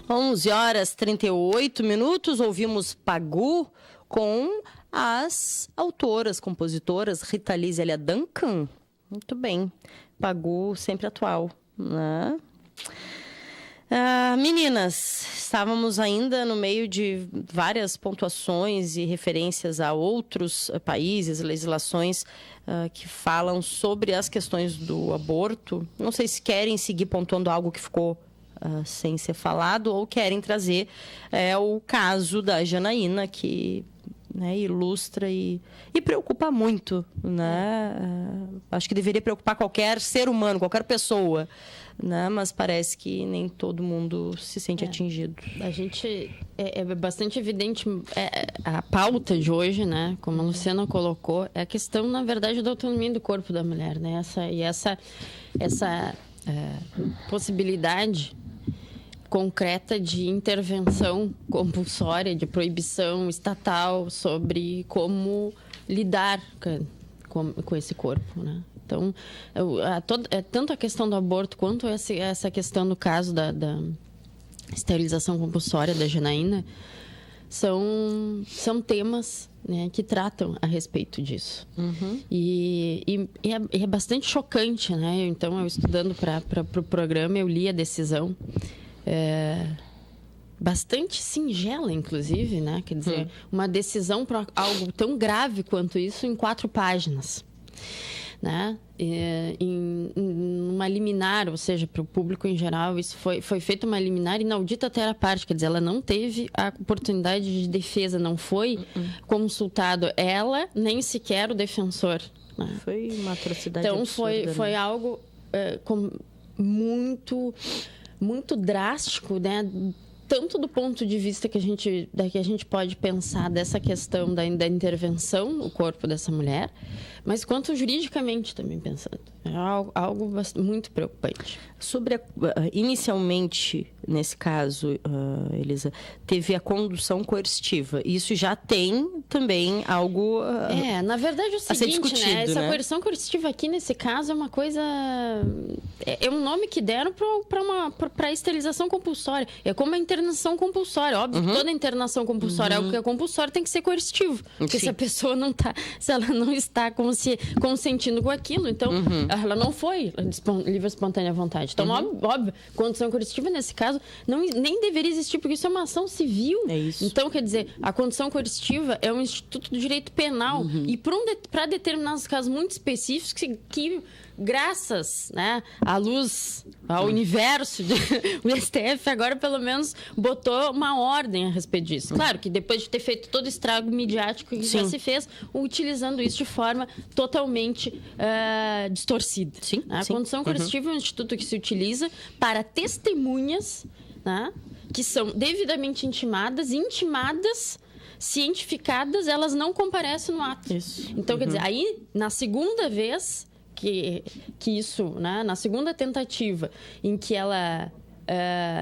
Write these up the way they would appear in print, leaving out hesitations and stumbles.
11h38, ouvimos Pagu com as autoras, compositoras Rita Lee e Zélia Duncan. Muito bem, Pagu sempre atual, né? Meninas, estávamos ainda no meio de várias pontuações e referências a outros países, legislações que falam sobre as questões do aborto. Não sei se querem seguir pontuando algo que ficou sem ser falado ou querem trazer o caso da Janaína, que ilustra e preocupa muito, né? Acho que deveria preocupar qualquer ser humano, qualquer pessoa, né? Mas parece que nem todo mundo se sente atingido. A gente é bastante evidente a pauta de hoje, né? Como a Luciana colocou, é a questão, na verdade, da autonomia do corpo da mulher, né? Essa possibilidade concreta de intervenção compulsória, de proibição estatal sobre como lidar com esse corpo, né? Então, tanto a questão do aborto quanto essa questão do caso da esterilização compulsória da Janaína são temas, né, que tratam a respeito disso. Uhum. E é bastante chocante, né? Então, eu estudando para o programa, eu li a decisão. Bastante singela, inclusive, né? Quer dizer, uma decisão para algo tão grave quanto isso em 4 páginas, né? Em uma liminar, ou seja, para o público em geral, isso foi feita uma liminar inaudita até a parte, quer dizer, ela não teve a oportunidade de defesa, não foi consultado ela, nem sequer o defensor, né? Foi uma atrocidade absurda, né? Foi algo muito drástico, né? Tanto do ponto de vista que a gente pode pensar dessa questão da intervenção no corpo dessa mulher, mas quanto juridicamente também pensando. É algo muito preocupante. Sobre inicialmente, nesse caso, Elisa, teve a condução coercitiva. Isso já tem também algo na verdade, é o seguinte, né? Essa coerção coercitiva aqui, nesse caso, é uma coisa... É um nome que deram para a esterilização compulsória. É como a internação compulsória. Óbvio que toda internação compulsória, algo que é compulsório, tem que ser coercitivo. Porque se a pessoa não está... Se ela não está consentindo com aquilo, então ela não foi livre, espontânea vontade. Então, óbvio, condução coercitiva, nesse caso, nem deveria existir, porque isso é uma ação civil. É isso. Então, quer dizer, a condução coercitiva é um instituto do direito penal. E para determinados casos muito específicos que graças, né, à luz, ao universo, o STF agora, pelo menos, botou uma ordem a respeito disso. Claro que depois de ter feito todo o estrago midiático que já se fez, utilizando isso de forma totalmente distorcida. A condução coercitiva é um instituto que se utiliza para testemunhas, né, que são devidamente intimadas, cientificadas, elas não comparecem no ato. Isso. Então, quer dizer, aí, na segunda vez que isso, né, na segunda tentativa em que ela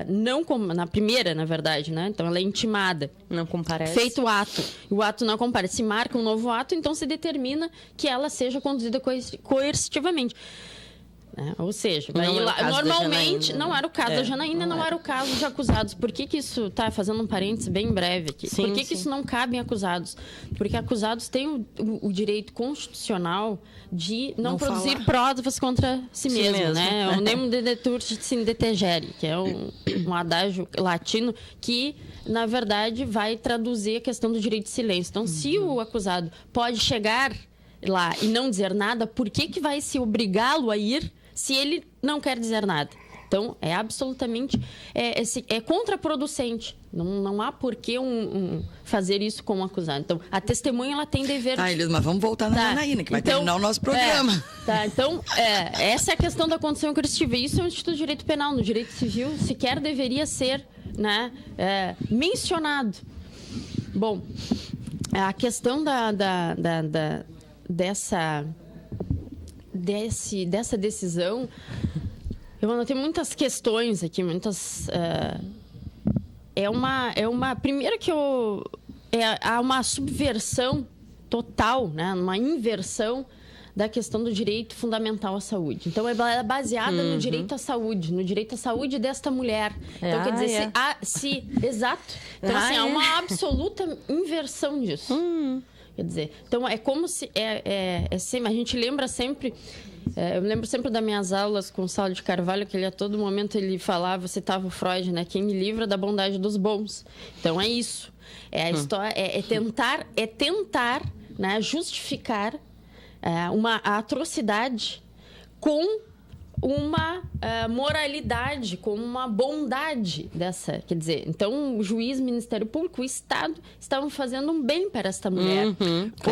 na primeira, na verdade, né? Então ela é intimada, não comparece, feito o ato não comparece, se marca um novo ato, então se determina que ela seja conduzida coercitivamente. Ou seja, normalmente não era o caso da Janaína, não era o caso de acusados. Por que isso está fazendo um parênteses bem breve aqui? Por que isso não cabe em acusados? Porque acusados têm o direito constitucional de não produzir provas contra si mesmo, né? O nemo dedetur sin detegere, que é um adágio latino que, na verdade, vai traduzir a questão do direito de silêncio. Então, se o acusado pode chegar lá e não dizer nada, por que vai se obrigá-lo a ir se ele não quer dizer nada? Então, é absolutamente contraproducente. Não há por que fazer isso com o acusado. Então, a testemunha ela tem dever... Elisa, mas vamos voltar na Janaína, que vai terminar o nosso programa. Então, essa é a questão da condução coercitiva. Isso é um instituto de direito penal. No direito civil, sequer deveria ser, né, mencionado. Bom, a questão dessa decisão, eu anotei muitas questões aqui, primeiro que há uma subversão total, né, uma inversão da questão do direito fundamental à saúde. Então, é baseada no direito à saúde, no direito à saúde desta mulher. Então, quer dizer, exato. Então, assim, há uma absoluta inversão disso. Quer dizer, então, é como se... sempre, a gente lembra sempre... eu lembro sempre das minhas aulas com o Saulo de Carvalho, que ele a todo momento ele falava, citava o Freud, né? Quem me livra da bondade dos bons. Então, é isso. É a história, é tentar, né, justificar a atrocidade com uma moralidade, com uma bondade dessa. Quer dizer, então o juiz, o Ministério Público, o Estado estavam fazendo um bem para esta mulher,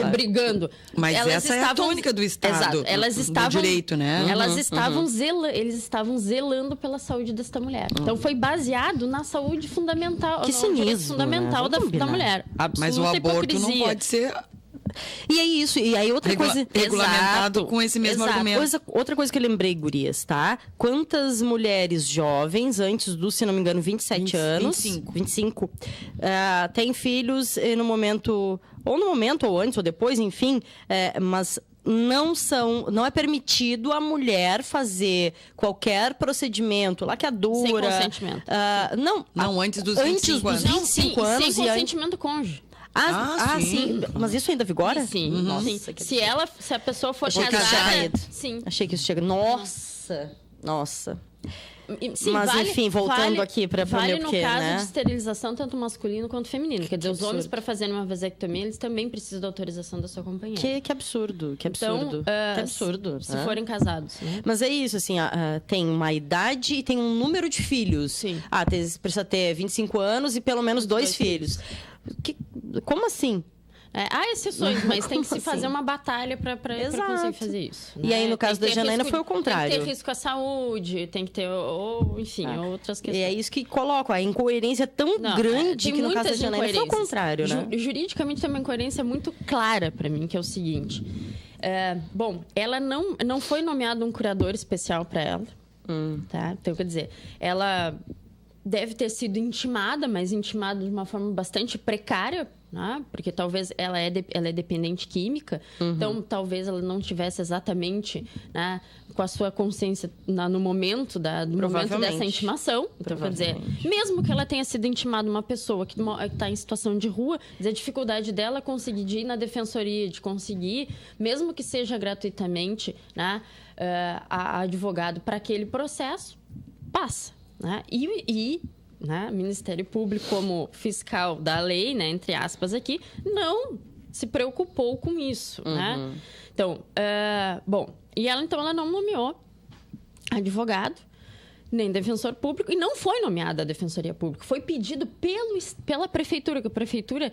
obrigando. Mas essa é a tônica do Estado, exato, elas estavam, do direito, né? Elas estavam eles estavam zelando pela saúde desta mulher. Então foi baseado na saúde fundamental, que cinismo, fundamental, né? da mulher. Mas o aborto hipocrisia. não pode ser... E é isso, e aí outra coisa... Regulamentado com esse mesmo argumento. Outra coisa que eu lembrei, gurias, tá? Quantas mulheres jovens, antes dos, se não me engano, 27 anos... 25. Têm filhos no momento... Ou antes, ou depois, enfim. Mas não é permitido a mulher fazer qualquer procedimento, laqueadura... Sem consentimento. Não, antes dos 25 anos. Antes dos 25 anos. Sem consentimento do cônge. Sim. Mas isso ainda vigora? Sim. Nossa, sim. Se a pessoa for casada... Sim. Achei que isso chega... Nossa. Sim, mas enfim, voltando aqui para o meu no caso de esterilização, tanto masculino quanto feminino. Quer dizer, os homens, para fazerem uma vasectomia, eles também precisam da autorização da sua companheira. Que absurdo, que absurdo. Então, que absurdo. Se forem casados. Né? Mas é isso, assim, tem uma idade e tem um número de filhos. Sim. Precisa ter 25 anos e pelo menos 2 filhos. Como assim? Há exceções, mas tem que se fazer uma batalha para conseguir fazer isso. Né? E aí, no caso da Janaína, foi o contrário. Tem que ter risco à saúde, tem que ter, enfim, outras questões. E é isso que coloca, a incoerência tão grande que no caso da Janaína foi o contrário, né? Juridicamente tem uma incoerência muito clara para mim, que é o seguinte. Ela não foi nomeado um curador especial para ela. Tá? Então, quer dizer, ela deve ter sido intimada, mas intimada de uma forma bastante precária, né? Porque talvez ela é dependente química, então talvez ela não tivesse exatamente, né, com a sua consciência no momento dessa intimação. Então, quer dizer, mesmo que ela tenha sido intimada uma pessoa que está em situação de rua, a dificuldade dela conseguir de ir na defensoria, de conseguir, mesmo que seja gratuitamente, né, a advogado para aquele processo, passa. Né? Né, Ministério Público, como fiscal da lei, né, entre aspas aqui, não se preocupou com isso. Né? Então, e ela não nomeou advogado, nem defensor público, e não foi nomeada a Defensoria Pública. Foi pedido pela Prefeitura, que a Prefeitura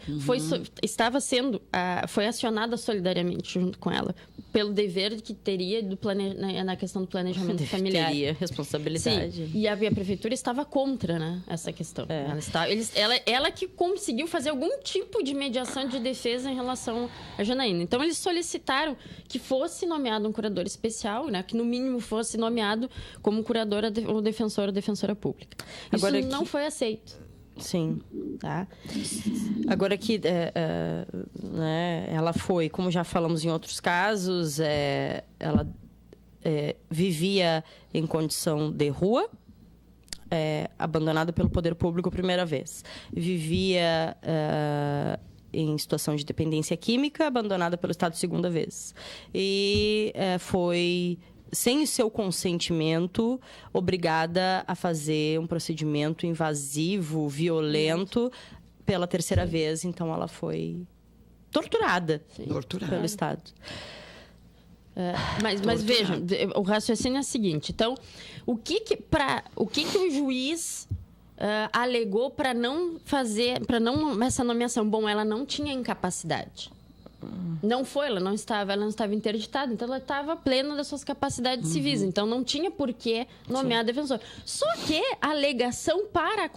foi acionada solidariamente junto com ela, pelo dever que teria na questão do planejamento familiar. Teria responsabilidade. Sim. E a Prefeitura estava contra, né, essa questão. Ela que conseguiu fazer algum tipo de mediação de defesa em relação a Janaína. Então, eles solicitaram que fosse nomeado um curador especial, né, que no mínimo fosse nomeado como curadora ou defensor ou defensora pública. Isso não foi aceito. Sim. Tá? Agora que né, ela foi, como já falamos em outros casos, ela vivia em condição de rua, abandonada pelo poder público a primeira vez. Vivia em situação de dependência química, abandonada pelo Estado segunda vez. E foi, sem o seu consentimento, obrigada a fazer um procedimento invasivo, violento, pela terceira vez. Então, ela foi torturada pelo Estado. Mas veja, o raciocínio é o seguinte. Então, o que o juiz alegou para não fazer, essa nomeação? Bom, ela não tinha incapacidade. Não foi, ela não estava interditada, então ela estava plena das suas capacidades civis, então não tinha por que nomear defensor. Só que a alegação para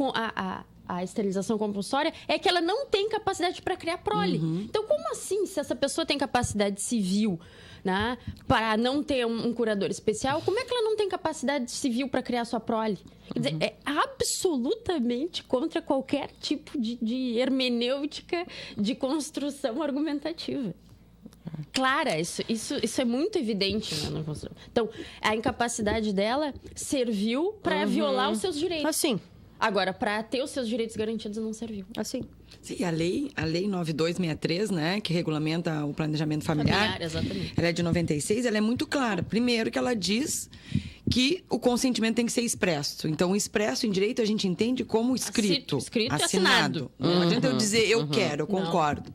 a esterilização compulsória é que ela não tem capacidade para criar prole. Então, como assim, se essa pessoa tem capacidade civil, né, para não ter um curador especial, como é que ela não tem capacidade civil para criar sua prole? Quer dizer, é absolutamente contra qualquer tipo de hermenêutica de construção argumentativa. clara, isso é muito evidente, né, no conselho. Então, a incapacidade dela serviu para violar os seus direitos. Assim. Agora, para ter os seus direitos garantidos, não serviu. Assim. Sim, a lei 9263, né, que regulamenta o planejamento familiar, exatamente. Ela é de 96, ela é muito clara. Primeiro que ela diz que o consentimento tem que ser expresso. Então, o expresso em direito a gente entende como escrito escrito e assinado. Não adianta eu dizer eu quero, eu concordo.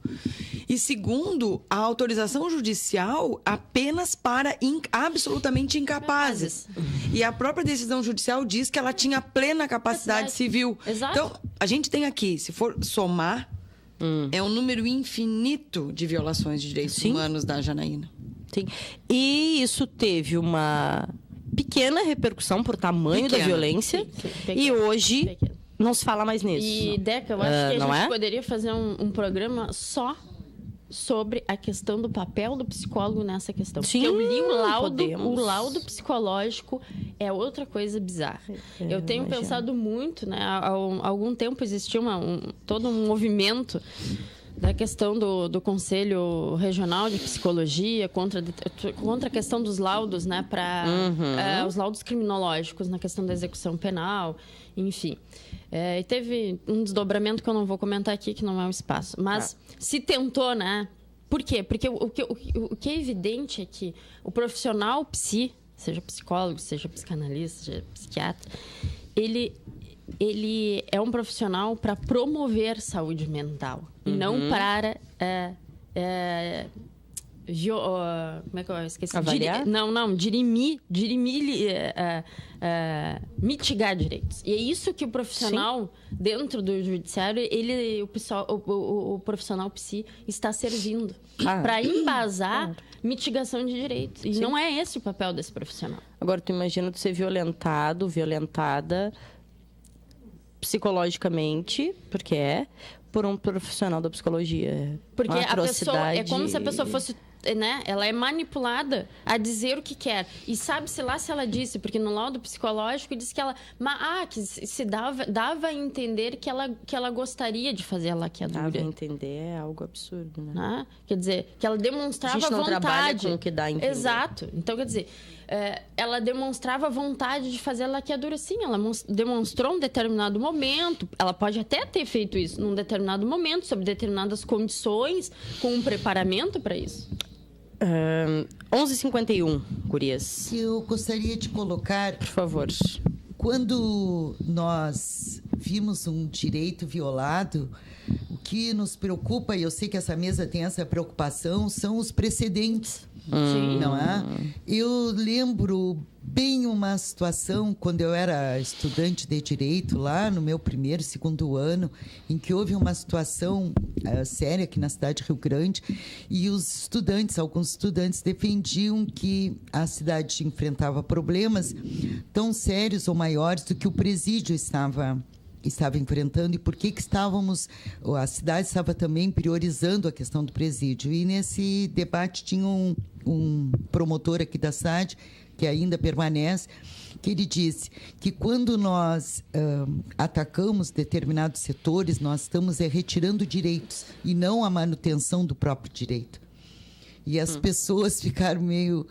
E segundo, a autorização judicial apenas para absolutamente incapazes. E a própria decisão judicial diz que ela tinha plena capacidade civil. Exato. Então, a gente tem aqui, se for somar, é um número infinito de violações de direitos humanos da Janaína. Sim. E isso teve uma pequena repercussão por tamanho da violência. E hoje não se fala mais nisso. E, Deca, eu acho que a gente poderia fazer um programa só sobre a questão do papel do psicólogo nessa questão. Sim, porque eu li o laudo psicológico é outra coisa bizarra. Eu tenho pensado muito, né? Há algum tempo existia todo um movimento da questão do Conselho Regional de Psicologia contra a questão dos laudos, né? Para os laudos criminológicos na questão da execução penal, enfim. E teve um desdobramento que eu não vou comentar aqui, que não é o espaço. Mas se tentou, né? Por quê? Porque o que é evidente é que o profissional seja psicólogo, seja psicanalista, seja psiquiatra, ele é um profissional para promover saúde mental. E não para... como é que eu esqueci? Avaliar? Dirimir, mitigar direitos. E é isso que o profissional, dentro do judiciário, o profissional psi está servindo. Para embasar mitigação de direitos. E não é esse o papel desse profissional. Agora, tu imagina tu ser violentada psicologicamente, porque por um profissional da psicologia. Porque a pessoa é como se a pessoa fosse, né? Ela é manipulada a dizer o que quer. E sabe-se lá se ela disse, porque no laudo psicológico diz que ela... que se dava a entender que ela gostaria de fazer a laqueadura. Dava a entender é algo absurdo, né? Quer dizer, que ela demonstrava vontade. A gente não trabalha com o que dá a entender. Exato. Então, quer dizer, ela demonstrava vontade de fazer a laqueadura, sim. Ela demonstrou um determinado momento. Ela pode até ter feito isso num determinado momento, sob determinadas condições, com um preparamento para isso. 11h51, gurias. Eu gostaria de colocar... Por favor. Quando nós vimos um direito violado, o que nos preocupa, e eu sei que essa mesa tem essa preocupação, são os precedentes. Sim. Não é? Eu lembro bem uma situação quando eu era estudante de direito, lá no meu segundo ano, em que houve uma situação séria aqui na cidade de Rio Grande, e alguns estudantes defendiam que a cidade enfrentava problemas tão sérios ou maiores do que o presídio estava enfrentando, e por que a cidade estava também priorizando a questão do presídio. E nesse debate tinha um promotor aqui da cidade, que ainda permanece, que ele disse que quando nós atacamos determinados setores, nós estamos retirando direitos e não a manutenção do próprio direito. E as pessoas ficaram meio...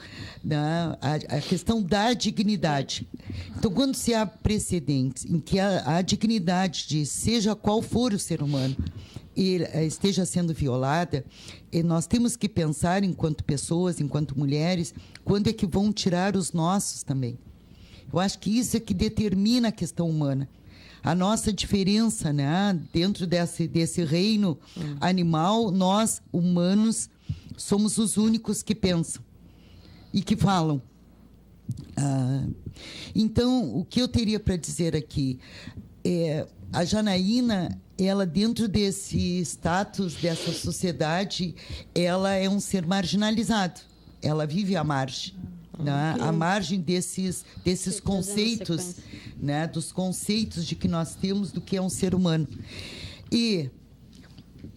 a questão da dignidade. Então, quando se há precedentes em que a dignidade de seja qual for o ser humano esteja sendo violada, nós temos que pensar, enquanto pessoas, enquanto mulheres, quando é que vão tirar os nossos também. Eu acho que isso é que determina a questão humana. A nossa diferença, né? Dentro desse reino animal, nós, humanos, somos os únicos que pensam e que falam. Então, o que eu teria para dizer aqui é a Janaína, ela dentro desse status, dessa sociedade, ela é um ser marginalizado. Ela vive à margem. Né? À margem desses conceitos, né? Dos conceitos de que nós temos do que é um ser humano. E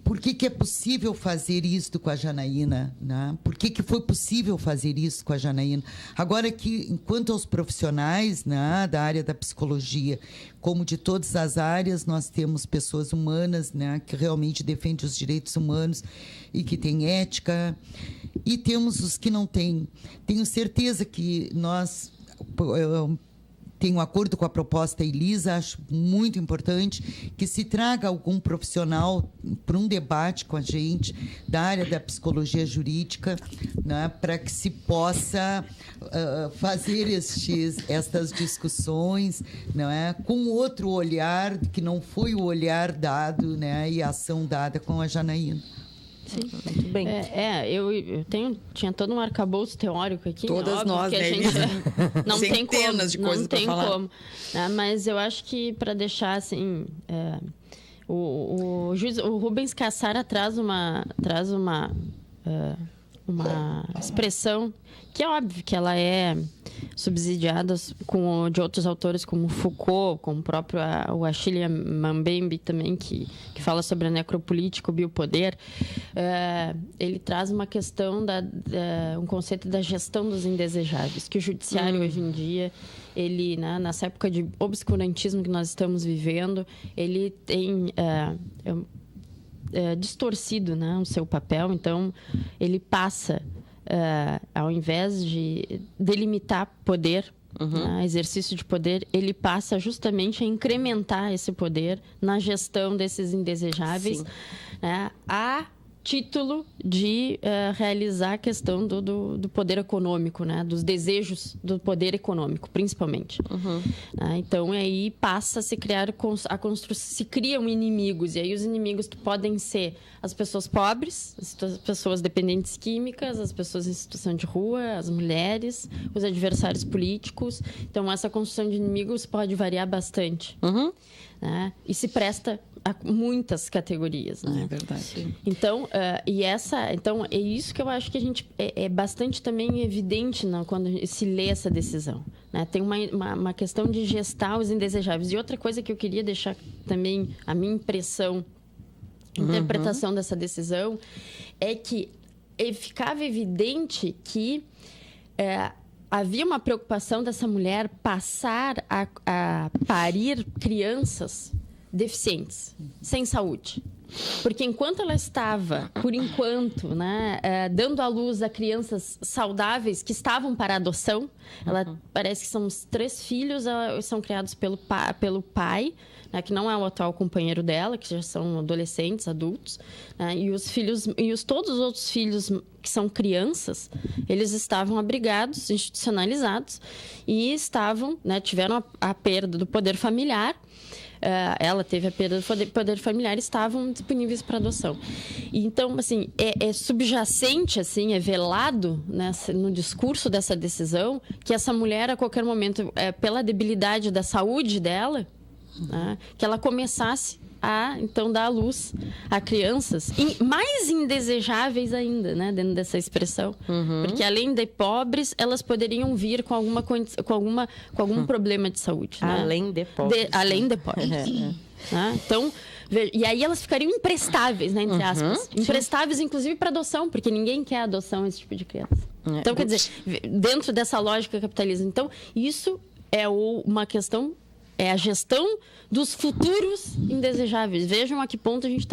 por que é possível fazer isso com a Janaína, né? Por que foi possível fazer isso com a Janaína? Agora que, enquanto aos profissionais, né, da área da psicologia, como de todas as áreas, nós temos pessoas humanas, né, que realmente defendem os direitos humanos e que têm ética, e temos os que não têm. Tenho certeza que nós... Tenho um acordo com a proposta Elisa, acho muito importante que se traga algum profissional para um debate com a gente da área da psicologia jurídica, né, para que se possa fazer estas discussões, não é, com outro olhar, que não foi o olhar dado, né, e a ação dada com a Janaína. Sim. Muito bem. Eu tinha todo um arcabouço teórico aqui. Todas nós, né? Não tem como. De coisas não tem falar. como. Mas eu acho que, para deixar assim... O Rubens Cassara traz uma expressão que é óbvio que ela é subsidiada de outros autores como Foucault, como o próprio o Achille Mbembe também, que fala sobre a necropolítica, o biopoder. Ele traz uma questão, um conceito da gestão dos indesejáveis, que o judiciário hoje em dia, ele, né, nessa época de obscurantismo que nós estamos vivendo, ele tem... distorcido, né, o seu papel. Então, ele passa, ao invés de delimitar poder, né, exercício de poder, ele passa justamente a incrementar esse poder na gestão desses indesejáveis, né, a título de realizar a questão do poder econômico, né? Dos desejos do poder econômico, principalmente. Então, aí passa a se criar se criam inimigos, e aí os inimigos que podem ser as pessoas pobres, as pessoas dependentes químicas, as pessoas em situação de rua, as mulheres, os adversários políticos. Então, essa construção de inimigos pode variar bastante. Né? E se presta a muitas categorias, né? É verdade. Então, então é isso que eu acho que a gente é bastante também evidente, né, quando se lê essa decisão, né? Tem uma questão de gestar os indesejáveis. E outra coisa que eu queria deixar também, a minha impressão, interpretação dessa decisão, é que ficava evidente que havia uma preocupação dessa mulher passar a parir crianças deficientes, sem saúde. Porque enquanto ela estava, por enquanto, né, dando à luz a crianças saudáveis que estavam para adoção, ela parece que são os 3 filhos, são criados pelo pai, né, que não é o atual companheiro dela, que já são adolescentes, adultos, né, e os filhos, todos os outros filhos que são crianças, eles estavam abrigados, institucionalizados, e estavam, né, tiveram a perda do poder familiar. Ela teve a perda do poder familiar, estavam disponíveis para adoção. Então, assim, é subjacente, assim, é velado, né, no discurso dessa decisão, que essa mulher, a qualquer momento, pela debilidade da saúde dela, né, que ela começasse a, então, dar à luz a crianças mais indesejáveis ainda, né, dentro dessa expressão. Porque, além de pobres, elas poderiam vir com algum problema de saúde. Né? Além de pobres. Além de pobres. Né? Então, e aí elas ficariam imprestáveis, né, entre aspas. Imprestáveis, inclusive, para adoção, porque ninguém quer adoção esse tipo de criança. Então, quer dizer, dentro dessa lógica capitalista. Então, isso é uma questão... É a gestão dos futuros indesejáveis. Vejam a que ponto a gente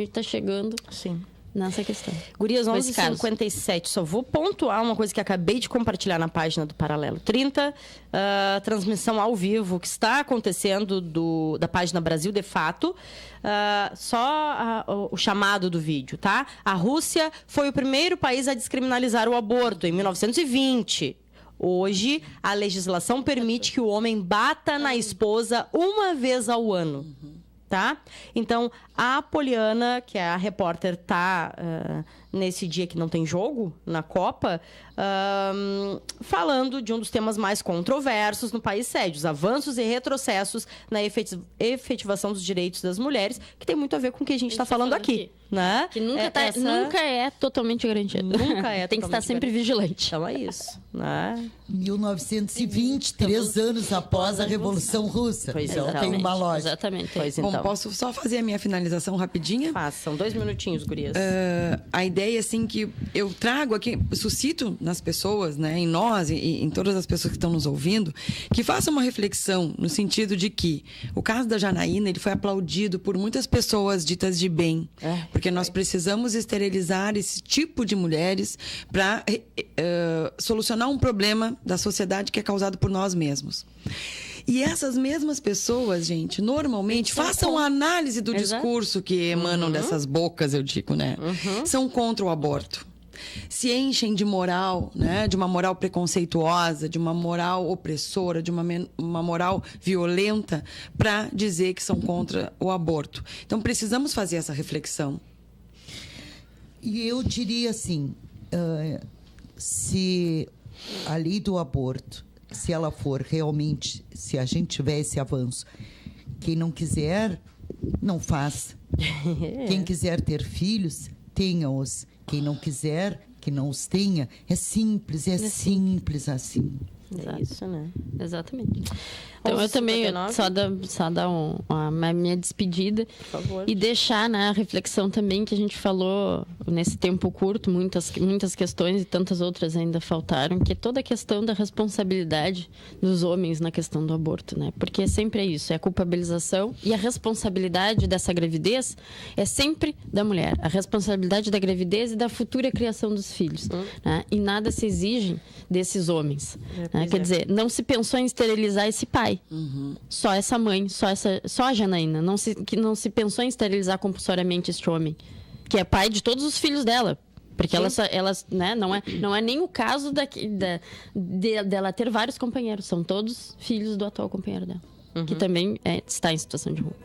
tá chegando. Sim. Nessa questão. Gurias, 11h57. Só vou pontuar uma coisa que acabei de compartilhar na página do Paralelo 30. Transmissão ao vivo que está acontecendo da página Brasil de Fato. O chamado do vídeo, tá? A Rússia foi o primeiro país a descriminalizar o aborto em 1920. Hoje, a legislação permite que o homem bata na esposa uma vez ao ano. Tá? Então, a Poliana, que é a repórter, tá nesse dia que não tem jogo, na Copa, falando de um dos temas mais controversos no país sede, os avanços e retrocessos na efetivação dos direitos das mulheres, que tem muito a ver com o que a gente está falando aqui. Né? Que nunca é totalmente garantido. Nunca é. Tem que estar sempre vigilante. Então é isso. Né? 1920, 3 anos após a Revolução Russa. Pois então, então. Tem uma lógica. Exatamente. Pois então. Bom, Posso só fazer a minha finalização rapidinha? Façam 2 minutinhos, gurias. A ideia, assim, que eu trago aqui, suscito nas pessoas, né, em nós e em todas as pessoas que estão nos ouvindo, que façam uma reflexão no sentido de que o caso da Janaína, ele foi aplaudido por muitas pessoas ditas de bem, porque nós precisamos esterilizar esse tipo de mulheres para solucionar um problema da sociedade que é causado por nós mesmos. E essas mesmas pessoas, gente, normalmente façam a análise do discurso que emanam dessas bocas, eu digo, né? São contra o aborto. Se enchem de moral, né? De uma moral preconceituosa, de uma moral opressora, de uma moral violenta, para dizer que são contra o aborto. Então, precisamos fazer essa reflexão. E eu diria assim, se a lei do aborto, se ela for realmente, se a gente tiver esse avanço, quem não quiser, não faça. Quem quiser ter filhos, tenha-os. Quem não quiser, que não os tenha. É simples assim. É isso, né? Exatamente. Então, eu também só dar a minha despedida. Por favor. E deixar, né, a reflexão também que a gente falou nesse tempo curto, muitas questões e tantas outras ainda faltaram, que é toda a questão da responsabilidade dos homens na questão do aborto, né? Porque sempre é isso, é a culpabilização e a responsabilidade dessa gravidez é sempre da mulher. A responsabilidade da gravidez e da futura criação dos filhos, né? E nada se exige desses homens. Né? Quer dizer, não se pensou em esterilizar esse pai. Só essa mãe, só a Janaína. Não se pensou em esterilizar compulsoriamente este homem, que é pai de todos os filhos dela. Porque ela né, não é nem o caso dela ter vários companheiros. São todos filhos do atual companheiro dela. Que também está em situação de rua.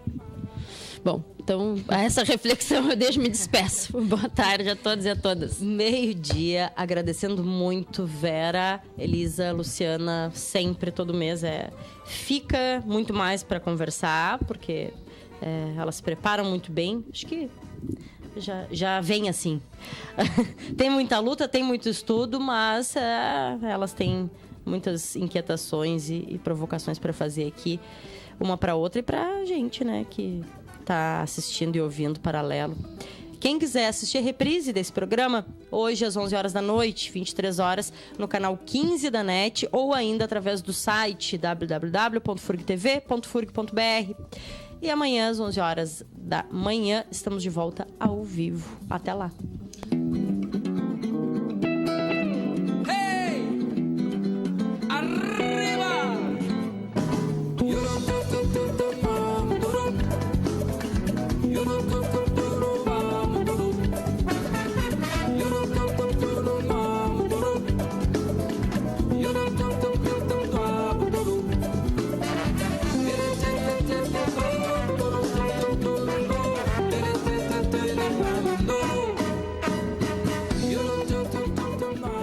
Bom, então, a essa reflexão eu me despeço. Boa tarde a todos e a todas. 12:00, agradecendo muito Vera, Elisa, Luciana, sempre, todo mês. Fica muito mais para conversar, porque elas se preparam muito bem. Acho que já vem assim. Tem muita luta, tem muito estudo, mas elas têm muitas inquietações e provocações para fazer aqui, uma para outra e para a gente, né, que tá assistindo e ouvindo paralelo. Quem quiser assistir a reprise desse programa, hoje às 11h da noite, 23h, no canal 15 da NET, ou ainda através do site www.furgtv.furg.br. E amanhã, às 11h da manhã, estamos de volta ao vivo. Até lá! No